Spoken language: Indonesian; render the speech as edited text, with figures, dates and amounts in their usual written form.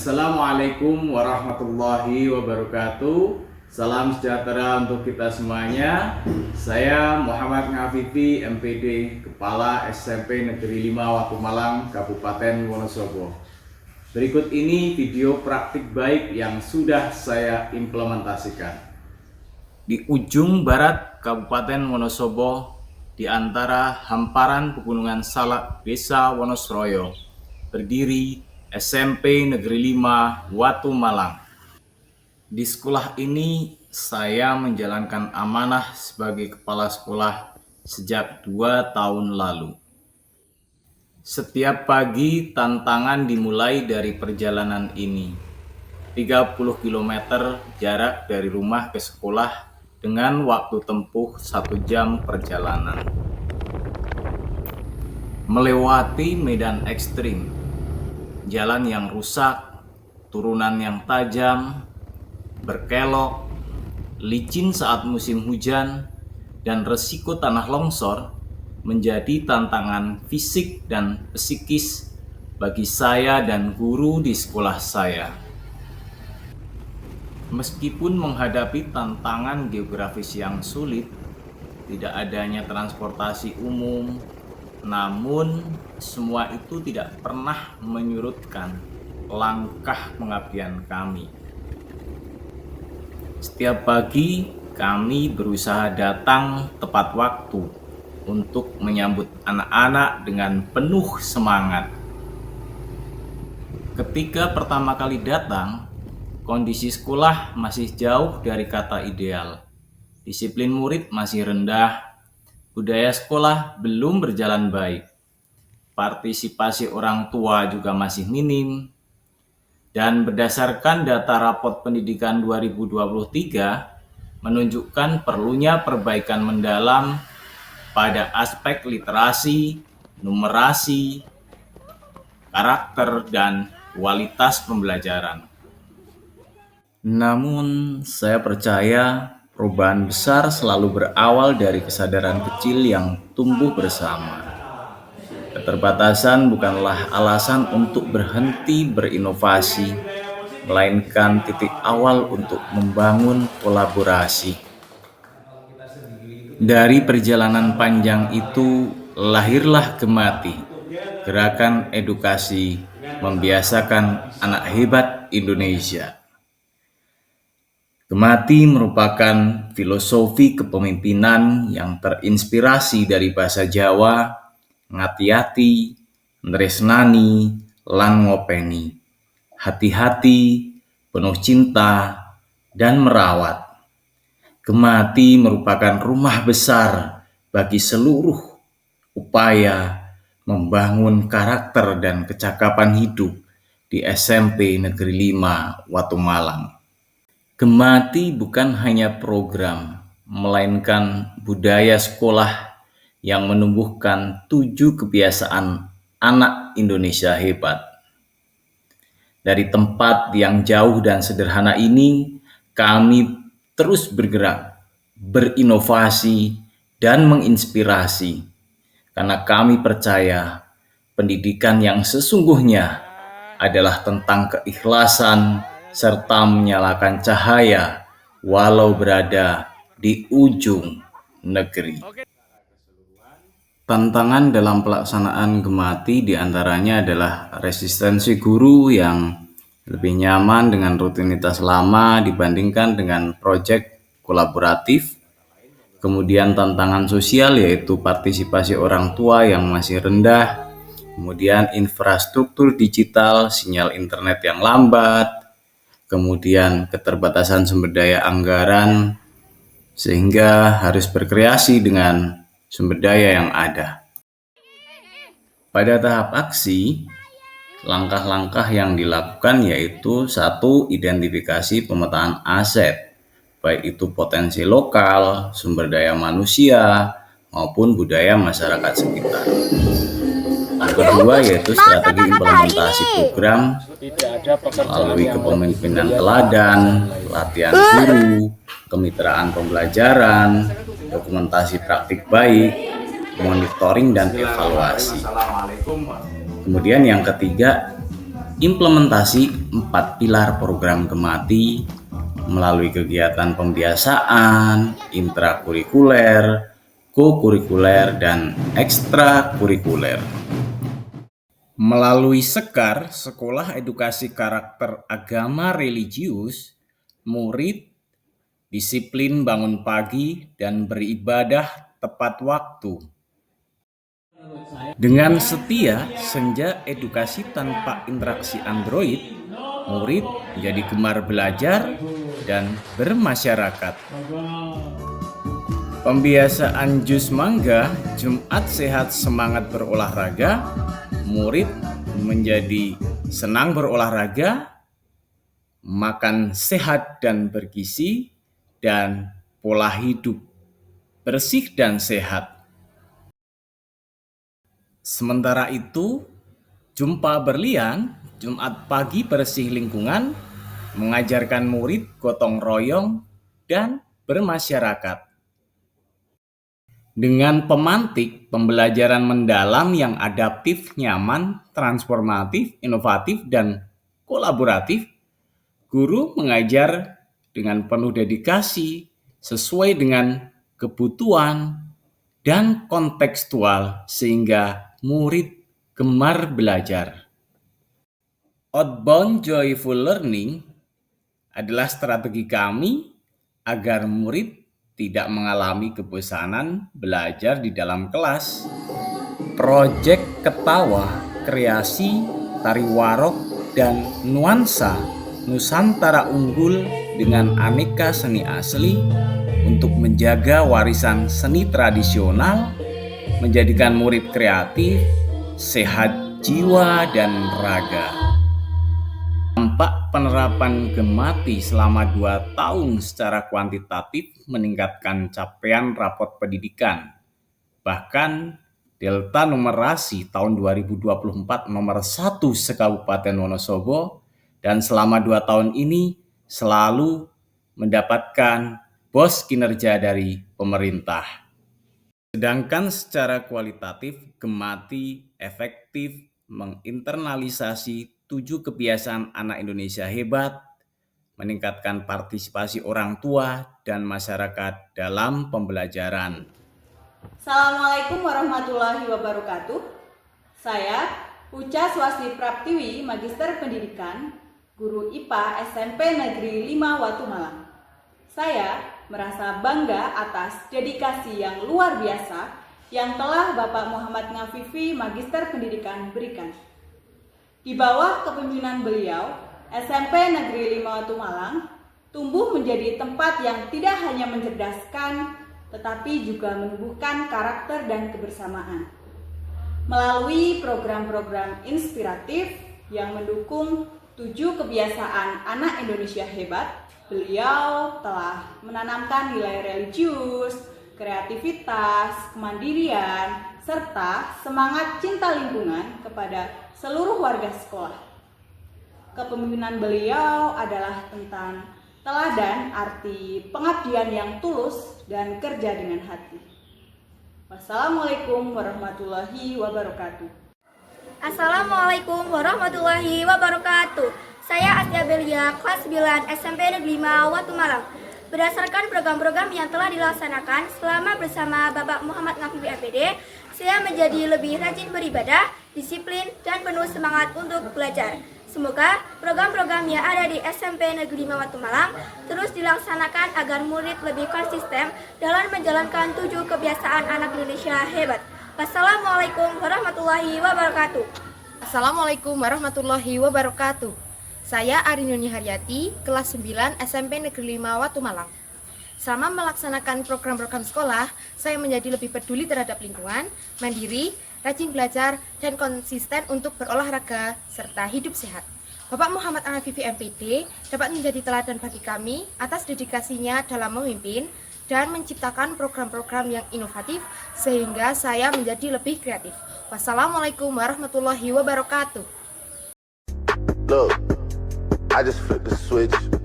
Assalamualaikum warahmatullahi wabarakatuh. Salam sejahtera untuk kita semuanya. Saya Muhammad Ngafifi, MPD, Kepala SMP Negeri 5 Watu Malang, Kabupaten Wonosobo. Berikut ini video praktik baik yang sudah saya implementasikan. Di ujung barat Kabupaten Wonosobo, di antara hamparan pegunungan Salak, Desa Wonosroyo, berdiri SMP Negeri 5 Watu Malang. Di sekolah ini saya menjalankan amanah sebagai kepala sekolah sejak 2 tahun lalu. Setiap pagi tantangan dimulai dari perjalanan ini. 30 km jarak dari rumah ke sekolah dengan waktu tempuh 1 jam perjalanan. Melewati medan ekstrim, jalan yang rusak, turunan yang tajam, berkelok, licin saat musim hujan, dan resiko tanah longsor menjadi tantangan fisik dan psikis bagi saya dan guru di sekolah saya. Meskipun menghadapi tantangan geografis yang sulit, tidak adanya transportasi umum, namun semua itu tidak pernah menyurutkan langkah pengabdian kami. Setiap pagi kami berusaha datang tepat waktu untuk menyambut anak-anak dengan penuh semangat. Ketika pertama kali datang, kondisi sekolah masih jauh dari kata ideal. Disiplin murid masih rendah. Budaya sekolah belum berjalan baik. Partisipasi orang tua juga masih minim. Dan berdasarkan data rapot pendidikan 2023 menunjukkan perlunya perbaikan mendalam pada aspek literasi, numerasi, karakter, dan kualitas pembelajaran. Namun, saya percaya perubahan besar selalu berawal dari kesadaran kecil yang tumbuh bersama. Keterbatasan bukanlah alasan untuk berhenti berinovasi, melainkan titik awal untuk membangun kolaborasi. Dari perjalanan panjang itu, lahirlah Gemati, gerakan edukasi membiasakan anak hebat Indonesia. Gemati merupakan filosofi kepemimpinan yang terinspirasi dari bahasa Jawa, ngati-hati, nresnani, lan ngopeni, hati-hati, penuh cinta, dan merawat. Gemati merupakan rumah besar bagi seluruh upaya membangun karakter dan kecakapan hidup di SMP Negeri 5 Watu Malang. Gemati bukan hanya program, melainkan budaya sekolah yang menumbuhkan 7 kebiasaan anak Indonesia hebat. Dari tempat yang jauh dan sederhana ini, kami terus bergerak, berinovasi, dan menginspirasi. Karena kami percaya pendidikan yang sesungguhnya adalah tentang keikhlasan serta menyalakan cahaya walau berada di ujung negeri. Tantangan dalam pelaksanaan Gemati diantaranya adalah resistensi guru yang lebih nyaman dengan rutinitas lama dibandingkan dengan proyek kolaboratif. Kemudian tantangan sosial yaitu partisipasi orang tua yang masih rendah. Kemudian infrastruktur digital, sinyal internet yang lambat. Kemudian keterbatasan sumber daya anggaran sehingga harus berkreasi dengan sumber daya yang ada. Pada tahap aksi, langkah-langkah yang dilakukan yaitu 1. Identifikasi pemetaan aset, baik itu potensi lokal, sumber daya manusia, maupun budaya masyarakat sekitar. Yang kedua yaitu strategi implementasi program melalui kepemimpinan teladan, pelatihan guru, kemitraan pembelajaran, dokumentasi praktik baik, monitoring dan evaluasi. Kemudian yang ketiga, implementasi 4 pilar program Gemati melalui kegiatan pembiasaan, intrakurikuler, kokurikuler, dan ekstrakurikuler. Melalui Sekar, Sekolah Edukasi Karakter Agama Religius, murid disiplin bangun pagi dan beribadah tepat waktu. Dengan setia senja edukasi tanpa interaksi Android, murid menjadi gemar belajar dan bermasyarakat. Pembiasaan jus mangga, Jumat sehat semangat berolahraga, murid menjadi senang berolahraga, makan sehat dan bergizi, dan pola hidup bersih dan sehat. Sementara itu, Jumpa Berlian, Jumat pagi bersih lingkungan, mengajarkan murid gotong royong dan bermasyarakat. Dengan pemantik pembelajaran mendalam yang adaptif, nyaman, transformatif, inovatif, dan kolaboratif, guru mengajar dengan penuh dedikasi sesuai dengan kebutuhan dan kontekstual sehingga murid gemar belajar. Outbound Joyful Learning adalah strategi kami agar murid tidak mengalami kebosanan belajar di dalam kelas. Proyek Ketawa, Kreasi, Tari Warok, dan Nuansa Nusantara unggul dengan aneka seni asli untuk menjaga warisan seni tradisional, menjadikan murid kreatif, sehat jiwa dan raga. Dampak penerapan Gemati selama 2 tahun secara kuantitatif meningkatkan capaian rapot pendidikan. Bahkan Delta Numerasi tahun 2024 nomor 1 se-Kabupaten Wonosobo, dan selama 2 tahun ini selalu mendapatkan BOS kinerja dari pemerintah. Sedangkan secara kualitatif, Gemati efektif menginternalisasi 7 kebiasaan anak Indonesia hebat, meningkatkan partisipasi orang tua dan masyarakat dalam pembelajaran. Assalamualaikum warahmatullahi wabarakatuh. Saya Uca Swasti Praptiwi, Magister Pendidikan, Guru IPA SMP Negeri 5 Watu Malang. Saya merasa bangga atas dedikasi yang luar biasa yang telah Bapak Muhammad Ngafifi, Magister Pendidikan, berikan. Di bawah kepemimpinan beliau, SMP Negeri 5 Watu Malang tumbuh menjadi tempat yang tidak hanya mencerdaskan, tetapi juga menumbuhkan karakter dan kebersamaan. Melalui program-program inspiratif yang mendukung 7 kebiasaan anak Indonesia hebat, beliau telah menanamkan nilai religius, kreativitas, kemandirian, serta semangat cinta lingkungan kepada seluruh warga sekolah. Kepemimpinan beliau adalah tentang teladan arti pengabdian yang tulus dan kerja dengan hati. Wassalamualaikum warahmatullahi wabarakatuh. Assalamualaikum warahmatullahi wabarakatuh. Saya Astia Belia, kelas 9 SMP Negeri 5 Watu Malang. Berdasarkan program-program yang telah dilaksanakan selama bersama Bapak Muhammad Ngafifi MPD, saya menjadi lebih rajin beribadah, disiplin, dan penuh semangat untuk belajar. Semoga program-program yang ada di SMP Negeri 5 Watu Malang terus dilaksanakan agar murid lebih konsisten dalam menjalankan 7 kebiasaan anak Indonesia hebat. Wassalamualaikum warahmatullahi wabarakatuh. Assalamualaikum warahmatullahi wabarakatuh. Saya Arinuni Haryati, kelas 9 SMP Negeri 5 Watu Malang. Selama melaksanakan program-program sekolah, saya menjadi lebih peduli terhadap lingkungan, mandiri, rajin belajar, dan konsisten untuk berolahraga serta hidup sehat. Bapak Muhammad Ngafifi MPD dapat menjadi teladan bagi kami atas dedikasinya dalam memimpin dan menciptakan program-program yang inovatif sehingga saya menjadi lebih kreatif. Wassalamualaikum warahmatullahi wabarakatuh. Look, I just flipped the switch.